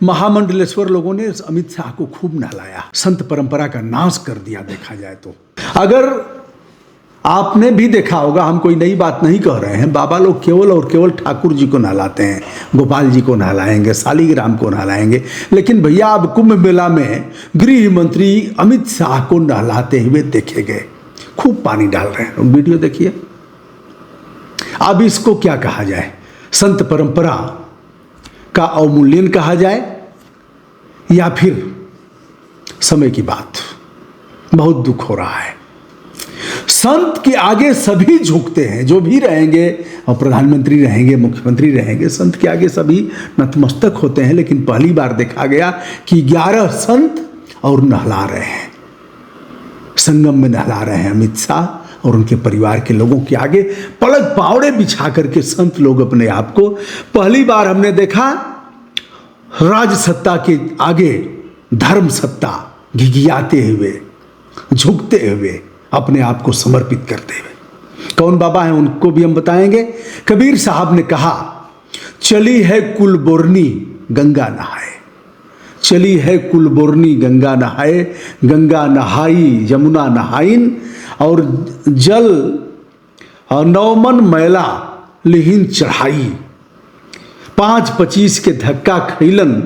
महामंडलेश्वर लोगों ने अमित शाह को खूब नहलाया, संत परंपरा का नाश कर दिया। देखा जाए तो अगर आपने भी देखा होगा, हम कोई नई बात नहीं कह रहे हैं, बाबा लोग केवल और केवल ठाकुर जी को नहलाते हैं, गोपाल जी को नहलाएंगे, शालिग्राम को नहलाएंगे, लेकिन भैया अब कुंभ मेला में गृह मंत्री अमित शाह को नहलाते हुए देखे गए। खूब पानी डाल रहे हैं, वीडियो देखिए। अब इसको क्या कहा जाए, संत परंपरा का अवमूल्यन कहा जाए या फिर समय की बात। बहुत दुख हो रहा है। संत के आगे सभी झुकते हैं, जो भी रहेंगे, और प्रधानमंत्री रहेंगे, मुख्यमंत्री रहेंगे, संत के आगे सभी नतमस्तक होते हैं। लेकिन पहली बार देखा गया कि 11 संत और नहला रहे हैं, संगम में नहला रहे हैं अमित शाह और उनके परिवार के लोगों के आगे पलक पावड़े बिछा करके संत लोग अपने आप को, पहली बार हमने देखा राज सत्ता के आगे धर्म सत्ता घिघियाते हुए, झुकते हुए, अपने आप को समर्पित करते हुए। कौन बाबा हैं उनको भी हम बताएंगे। कबीर साहब ने कहा, चली है कुलबोरनी गंगा नहाए, चली है कुलबोरनी गंगा नहाए, गंगा नहाई जमुना नहाइन, और जल नौमन मैला लिहिन चढ़ाई, 5-25 के धक्का खैलन,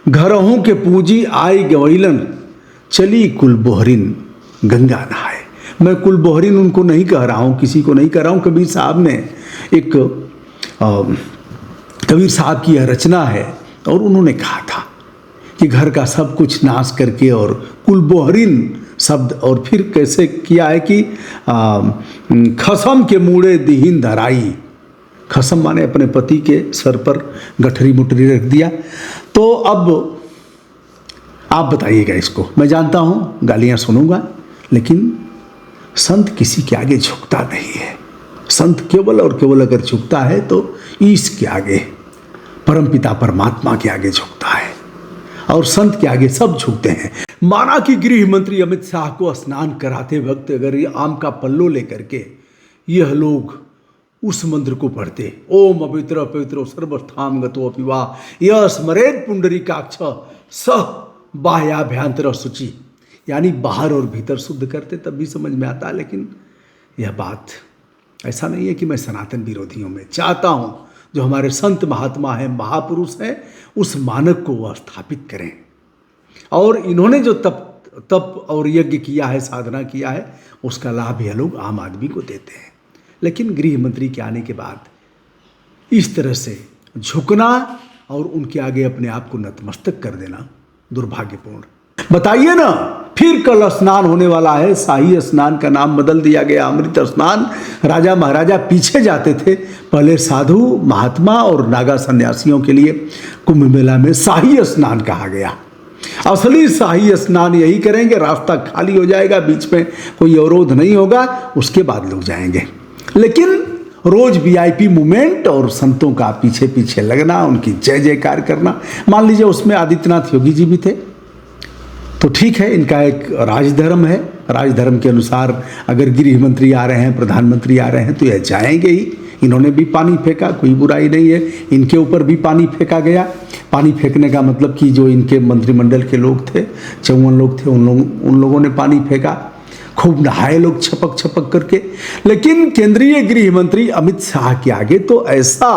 घरहों के पूंजी आई गवैलन, चली कुलबोहरिन गंगा नहाए। मैं कुलबोहरिन उनको नहीं कह रहा हूँ, किसी को नहीं कह रहा हूँ। कबीर साहब ने एक कबीर साहब की यह रचना है और उन्होंने कहा था कि घर का सब कुछ नाश करके और कुलबोहरिन शब्द, और फिर कैसे किया है कि खसम के मूड़े दिहिन धराई, खसम माने अपने पति के सर पर गठरी मुठरी रख दिया। तो अब आप बताइएगा इसको। मैं जानता हूँ गालियाँ सुनूंगा, लेकिन संत किसी के आगे झुकता नहीं है। संत केवल और केवल अगर झुकता है तो ईश के आगे, परमपिता परमात्मा के आगे झुकता है, और संत के आगे सब झुकते हैं। माना कि गृह मंत्री अमित शाह को स्नान कराते वक्त अगर ये आम का पल्लो लेकर के यह लोग उस मंत्र को पढ़ते, ओम अपित्र पवित्र सर्वस्थाम गतो अपिवा यह स्मरेत पुंडरीकाक्ष सह बाह्याभ्यंतर शुचि, यानी बाहर और भीतर शुद्ध करते, तब भी समझ में आता। लेकिन यह बात ऐसा नहीं है कि मैं सनातन विरोधियों में चाहता हूँ, जो हमारे संत महात्मा हैं, महापुरुष हैं, उस मानक को वह स्थापित करें। और इन्होंने जो तप और यज्ञ किया है, साधना किया है, उसका लाभ यह लोग आम आदमी को देते हैं। लेकिन गृह मंत्री के आने के बाद इस तरह से झुकना और उनके आगे अपने आप को नतमस्तक कर देना दुर्भाग्यपूर्ण। बताइए ना, फिर कल स्नान होने वाला है। शाही स्नान का नाम बदल दिया गया अमृत स्नान। राजा महाराजा पीछे जाते थे, पहले साधु महात्मा और नागा सन्यासियों के लिए कुंभ मेला में शाही स्नान कहा गया। असली शाही स्नान यही करेंगे, रास्ता खाली हो जाएगा, बीच में कोई अवरोध नहीं होगा, उसके बाद लोग जाएंगे। लेकिन रोज वीआईपी मूवमेंट और संतों का पीछे पीछे लगना, उनकी जय जयकार करना। मान लीजिए उसमें आदित्यनाथ योगी जी भी थे, तो ठीक है, इनका एक राजधर्म है। राजधर्म के अनुसार अगर गृह मंत्री आ रहे हैं, प्रधानमंत्री आ रहे हैं, तो यह जाएंगे ही। इन्होंने भी पानी फेंका, कोई बुराई नहीं है। इनके ऊपर भी पानी फेंका गया। पानी फेंकने का मतलब कि जो इनके मंत्रिमंडल के लोग थे, 54 लोग थे, उन लोगों ने पानी फेंका। खूब नहाए लोग छपक छपक करके। लेकिन केंद्रीय गृह मंत्री अमित शाह के आगे तो ऐसा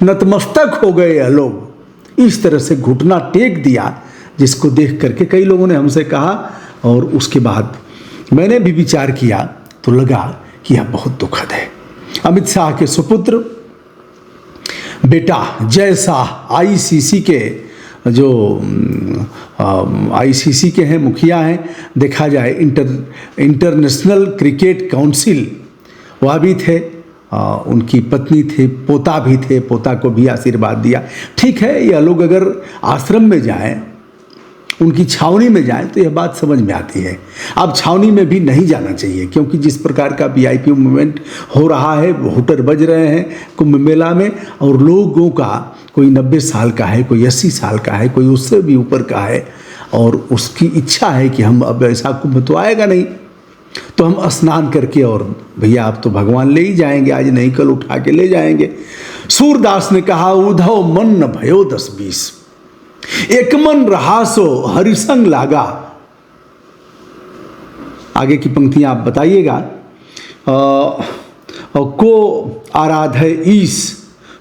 नतमस्तक हो गए यह लोग, इस तरह से घुटना टेक दिया, जिसको देख करके कई लोगों ने हमसे कहा, और उसके बाद मैंने भी विचार किया तो लगा कि यह बहुत दुखद है। अमित शाह के सुपुत्र बेटा जय शाह आईसीसी के जो आईसीसी के हैं, मुखिया हैं, देखा जाए इंटरनेशनल क्रिकेट काउंसिल, वह भी थे, उनकी पत्नी थे, पोता भी थे, पोता को भी आशीर्वाद दिया। ठीक है, यह लोग अगर आश्रम में जाएं, उनकी छावनी में जाएं, तो यह बात समझ में आती है। अब छावनी में भी नहीं जाना चाहिए, क्योंकि जिस प्रकार का वीआईपी मूवमेंट हो रहा है, हुटर बज रहे हैं कुंभ मेला में, और लोगों का कोई 90 साल का है, कोई 80 साल का है, कोई उससे भी ऊपर का है, और उसकी इच्छा है कि हम अब ऐसा कुंभ तो आएगा नहीं, तो हम स्नान करके, और भैया आप तो भगवान ले ही जाएंगे, आज नहीं कल उठा के ले जाएंगे। सूरदास ने कहा, उधव मन न भयो 10-20, एक मन रहा सो हरिसंग लागा। आगे की पंक्तियां आप बताइएगा। को आराधे ईस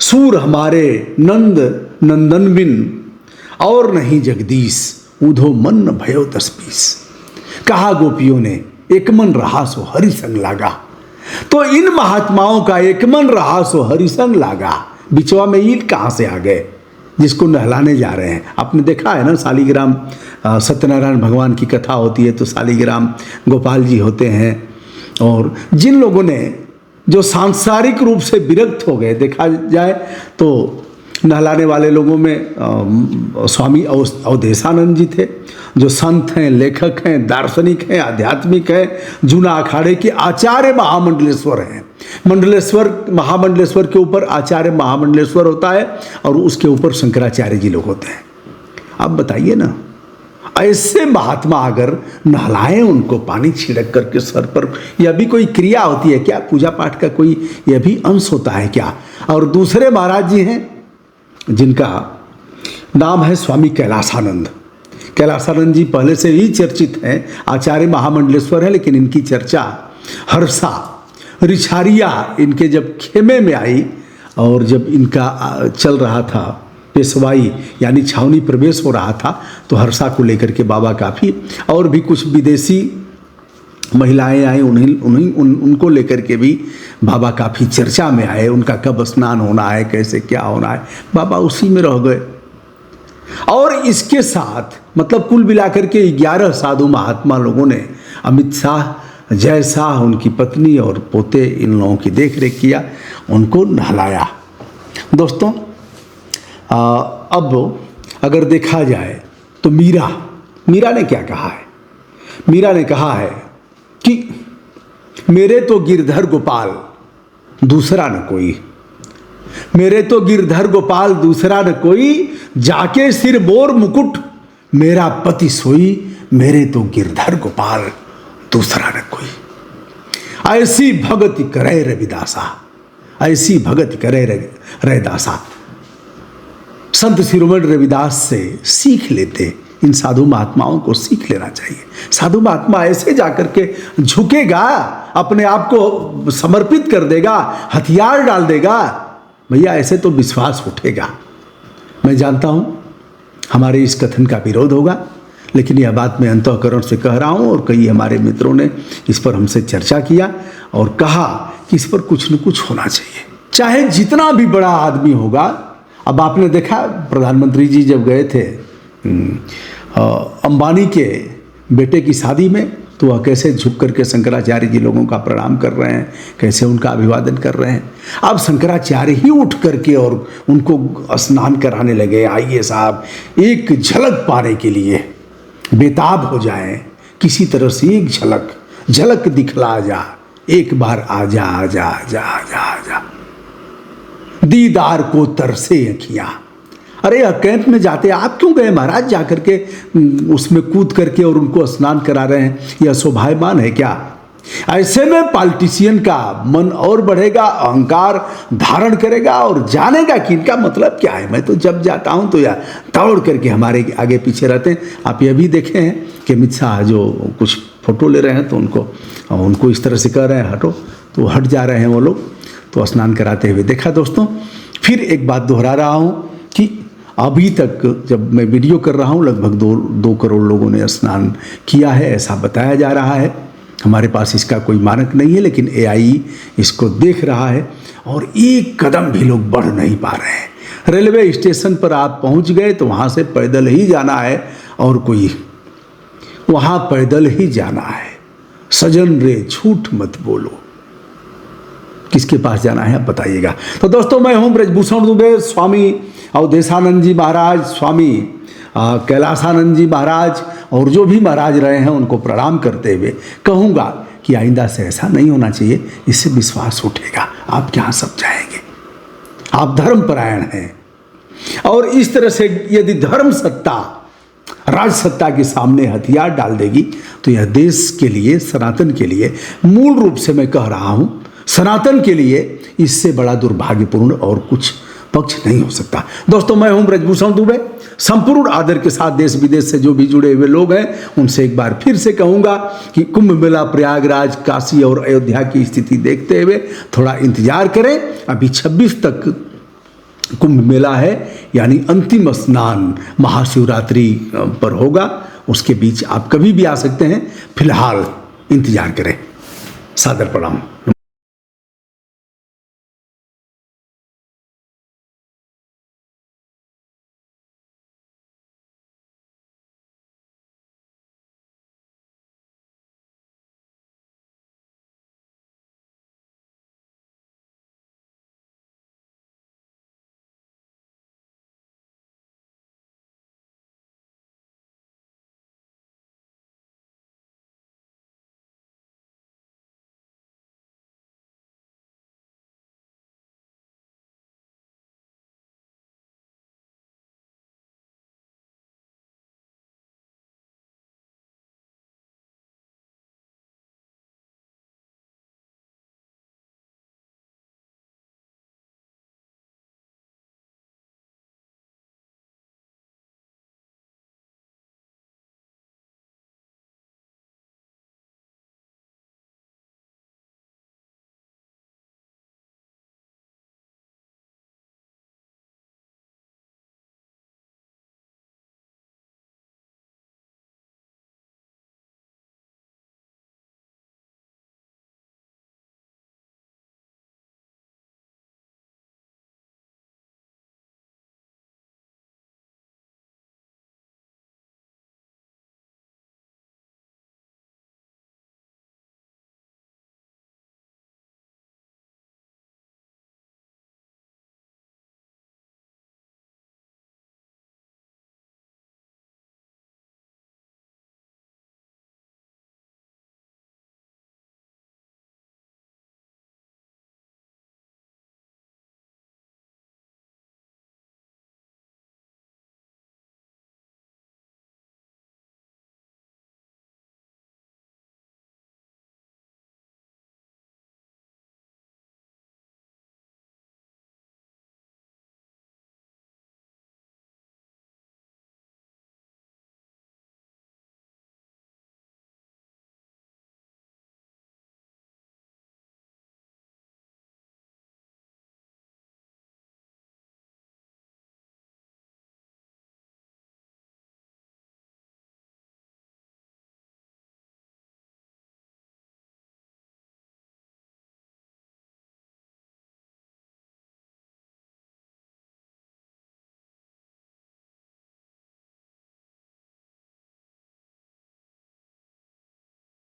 सूर हमारे नंद नंदन बिन, और नहीं जगदीश उधो मन भयो 10-20। कहा गोपियों ने एक मन रहा सो हरि संग लागा। तो इन महात्माओं का एक मन रहा सो हरि संग लागा, बिचवा में ईद कहाँ से आ गए जिसको नहलाने जा रहे हैं। आपने देखा है ना, शालिग्राम सत्यनारायण भगवान की कथा होती है तो शालिग्राम गोपाल जी होते हैं। और जिन लोगों ने जो सांसारिक रूप से विरक्त हो गए, देखा जाए तो नहलाने वाले लोगों में स्वामी अवधेशानंद जी थे, जो संत हैं, लेखक हैं, दार्शनिक हैं, आध्यात्मिक हैं, जूना अखाड़े के आचार्य महामंडलेश्वर हैं। महामंडलेश्वर के ऊपर आचार्य महामंडलेश्वर होता है और उसके ऊपर शंकराचार्य जी लोग होते हैं। अब बताइए ना, ऐसे महात्मा अगर नहलाएं उनको पानी छिड़क करके सर पर, यह भी कोई क्रिया होती है क्या? पूजा पाठ का कोई यह भी अंश होता है क्या? और दूसरे महाराज जी हैं जिनका नाम है स्वामी कैलासानंद। कैलासानंद जी पहले से ही चर्चित हैं, आचार्य महामंडलेश्वर है, लेकिन इनकी चर्चा हर्षा रिछारिया इनके जब खेमे में आई और जब इनका चल रहा था पेशवाई यानी छावनी प्रवेश हो रहा था, तो हर्षा को लेकर के बाबा काफ़ी, और भी कुछ विदेशी महिलाएं आई, उनको लेकर के भी बाबा काफ़ी चर्चा में आए। उनका कब स्नान होना है, कैसे क्या होना है, बाबा उसी में रह गए। और इसके साथ मतलब कुल मिलाकर के 11 साधु महात्मा लोगों ने अमित शाह, जय शाह, उनकी पत्नी और पोते, इन लोगों की देख रेख किया, उनको नहलाया। दोस्तों अब अगर देखा जाए तो मीरा ने क्या कहा है? मीरा ने कहा है कि मेरे तो गिरधर गोपाल दूसरा न कोई, मेरे तो गिरधर गोपाल दूसरा न कोई, जाके सिर बोर मुकुट मेरा पति सोई, मेरे तो गिरधर गोपाल दूसरा न कोई। ऐसी भगति करे रविदासा, ऐसी भगति करे रविदासा। संत शिरोमणि रविदास से सीख लेते, इन साधु महात्माओं को सीख लेना चाहिए। साधु महात्मा ऐसे जाकर के झुकेगा, अपने आप को समर्पित कर देगा, हथियार डाल देगा, भैया ऐसे तो विश्वास उठेगा। मैं जानता हूँ हमारे इस कथन का विरोध होगा, लेकिन यह बात मैं अंतःकरण से कह रहा हूँ, और कई हमारे मित्रों ने इस पर हमसे चर्चा किया और कहा कि इस पर कुछ न कुछ होना चाहिए, चाहे जितना भी बड़ा आदमी होगा। अब आपने देखा प्रधानमंत्री जी जब गए थे अंबानी के बेटे की शादी में, तो वह कैसे झुक करके शंकराचार्य जी लोगों का प्रणाम कर रहे हैं, कैसे उनका अभिवादन कर रहे हैं। अब शंकराचार्य ही उठ करके और उनको स्नान कराने लगे। आइए साहब, एक झलक पाने के लिए बेताब हो जाए, किसी तरह से एक झलक दिखला जा, एक बार आजा आजा आजा आजा आजा, दीदार को तरसे अखियां। अरे कैंप में जाते आप क्यों गए महाराज? जाकर के उसमें कूद करके और उनको स्नान करा रहे हैं, यह शोभायमान है क्या? ऐसे में पॉलिटिशियन का मन और बढ़ेगा, अहंकार धारण करेगा और जानेगा कि इनका मतलब क्या है। मैं तो जब जाता हूं तो यार दौड़ करके हमारे आगे पीछे रहते हैं। आप यह भी देखे हैं कि अमित शाह जो कुछ फोटो ले रहे हैं तो उनको इस तरह से कह रहे हैं हटो, तो हट जा रहे हैं वो लोग, तो स्नान कराते हुए देखा। दोस्तों फिर एक बात दोहरा रहा हूं कि अभी तक जब मैं वीडियो कर रहा हूं लगभग 2 करोड़ लोगों ने स्नान किया है, ऐसा बताया जा रहा है। हमारे पास इसका कोई मानक नहीं है, लेकिन AI इसको देख रहा है और एक कदम भी लोग बढ़ नहीं पा रहे हैं। रेलवे स्टेशन पर आप पहुंच गए तो वहां से पैदल ही जाना है, और कोई वहां पैदल ही जाना है। सजन रे झूठ मत बोलो, किसके पास जाना है आप बताइएगा। तो दोस्तों मैं हूं ब्रजभूषण दुबे, स्वामी अवधेशानंद जी महाराज, स्वामी कैलासानंद जी महाराज और जो भी महाराज रहे हैं उनको प्रणाम करते हुए कहूँगा कि आइंदा से ऐसा नहीं होना चाहिए। इससे विश्वास उठेगा, आप यहाँ सब जाएंगे, आप धर्मपरायण हैं। और इस तरह से यदि धर्म सत्ता राज सत्ता के सामने हथियार डाल देगी तो यह देश के लिए, सनातन के लिए, मूल रूप से मैं कह रहा हूँ सनातन के लिए इससे बड़ा दुर्भाग्यपूर्ण और कुछ पक्ष नहीं हो सकता। दोस्तों, मैं हूं ब्रजभूषण दुबे। संपूर्ण आदर के साथ देश विदेश से जो भी जुड़े हुए लोग हैं उनसे एक बार फिर से कहूंगा कि कुंभ मेला प्रयागराज, काशी और अयोध्या की स्थिति देखते हुए थोड़ा इंतजार करें। अभी 26 तक कुंभ मेला है, यानी अंतिम स्नान महाशिवरात्रि पर होगा। उसके बीच आप कभी भी आ सकते हैं। फिलहाल इंतजार करें। सादर प्रणाम।